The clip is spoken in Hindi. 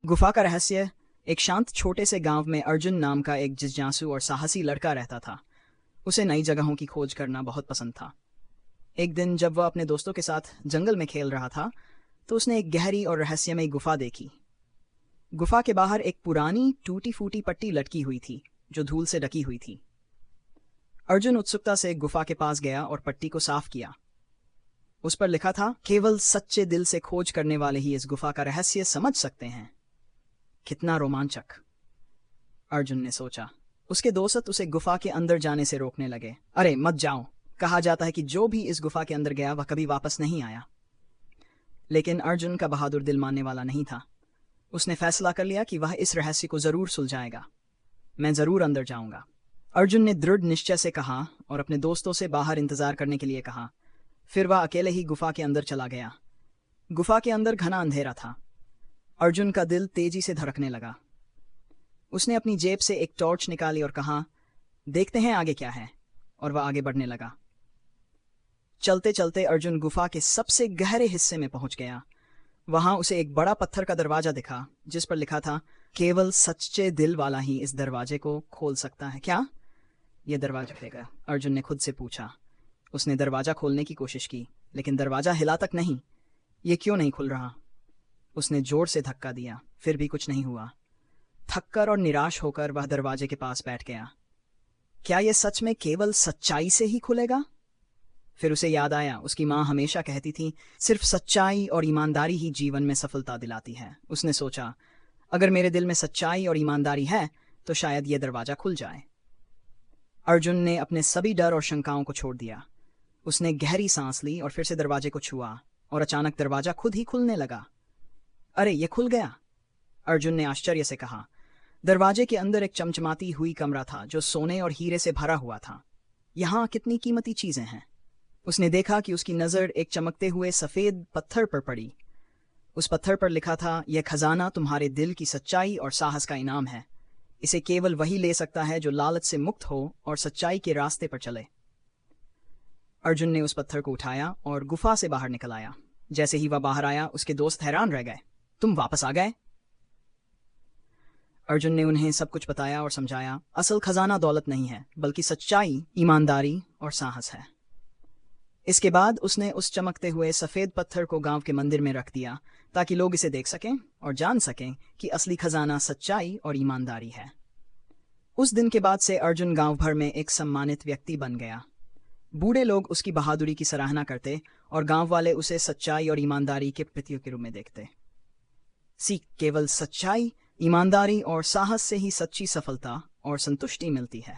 गुफा का रहस्य। एक शांत छोटे से गांव में अर्जुन नाम का एक जिज्ञासु और साहसी लड़का रहता था। उसे नई जगहों की खोज करना बहुत पसंद था। एक दिन जब वह अपने दोस्तों के साथ जंगल में खेल रहा था तो उसने एक गहरी और रहस्यमयी गुफा देखी। गुफा के बाहर एक पुरानी टूटी फूटी पट्टी लटकी हुई थी जो धूल से ढकी हुई थी। अर्जुन उत्सुकता से गुफा के पास गया और पट्टी को साफ किया। उस पर लिखा था, केवल सच्चे दिल से खोज करने वाले ही इस गुफा का रहस्य समझ सकते हैं। कितना रोमांचक, अर्जुन ने सोचा। उसके दोस्त उसे गुफा के अंदर जाने से रोकने लगे। अरे मत जाओ, कहा जाता है कि जो भी इस गुफा के अंदर गया वह कभी वापस नहीं आया। लेकिन अर्जुन का बहादुर दिल मानने वाला नहीं था। उसने फैसला कर लिया कि वह इस रहस्य को जरूर सुलझाएगा। मैं जरूर अंदर जाऊंगा, अर्जुन ने दृढ़ निश्चय से कहा और अपने दोस्तों से बाहर इंतजार करने के लिए कहा। फिर वह अकेले ही गुफा के अंदर चला गया। गुफा के अंदर घना अंधेरा था। अर्जुन का दिल तेजी से धड़कने लगा। उसने अपनी जेब से एक टॉर्च निकाली और कहा, देखते हैं आगे क्या है, और वह आगे बढ़ने लगा। चलते चलते अर्जुन गुफा के सबसे गहरे हिस्से में पहुंच गया। वहां उसे एक बड़ा पत्थर का दरवाजा दिखा जिस पर लिखा था, केवल सच्चे दिल वाला ही इस दरवाजे को खोल सकता है। क्या यह दरवाजा खुलेगा? अर्जुन ने खुद से पूछा। उसने दरवाजा खोलने की कोशिश की लेकिन दरवाजा हिला तक नहीं। ये क्यों नहीं खुल रहा? उसने जोर से धक्का दिया, फिर भी कुछ नहीं हुआ। थककर और निराश होकर वह दरवाजे के पास बैठ गया। क्या यह सच में केवल सच्चाई से ही खुलेगा? फिर उसे याद आया, उसकी माँ हमेशा कहती थी, सिर्फ सच्चाई और ईमानदारी ही जीवन में सफलता दिलाती है। उसने सोचा, अगर मेरे दिल में सच्चाई और ईमानदारी है तो शायद यह दरवाजा खुल जाए। अर्जुन ने अपने सभी डर और शंकाओं को छोड़ दिया। उसने गहरी सांस ली और फिर से दरवाजे को छुआ और अचानक दरवाजा खुद ही खुलने लगा। अरे ये खुल गया, अर्जुन ने आश्चर्य से कहा। दरवाजे के अंदर एक चमचमाती हुई कमरा था जो सोने और हीरे से भरा हुआ था। यहाँ कितनी कीमती चीजें हैं। उसने देखा कि उसकी नजर एक चमकते हुए सफेद पत्थर पर पड़ी। उस पत्थर पर लिखा था, यह खजाना तुम्हारे दिल की सच्चाई और साहस का इनाम है। इसे केवल वही ले सकता है जो लालच से मुक्त हो और सच्चाई के रास्ते पर चले। अर्जुन ने उस पत्थर को उठाया और गुफा से बाहर निकल आया। जैसे ही वह बाहर आया उसके दोस्त हैरान रह गए। तुम वापस आ गए? अर्जुन ने उन्हें सब कुछ बताया और समझाया, असल खजाना दौलत नहीं है बल्कि सच्चाई, ईमानदारी और साहस है। इसके बाद उसने उस चमकते हुए सफेद पत्थर को गांव के मंदिर में रख दिया ताकि लोग इसे देख सकें और जान सकें कि असली खजाना सच्चाई और ईमानदारी है। उस दिन के बाद से अर्जुन गांव भर में एक सम्मानित व्यक्ति बन गया। बूढ़े लोग उसकी बहादुरी की सराहना करते और गांव वाले उसे सच्चाई और ईमानदारी के प्रतीक के रूप में देखते। सीख, केवल सच्चाई, ईमानदारी और साहस से ही सच्ची सफलता और संतुष्टि मिलती है।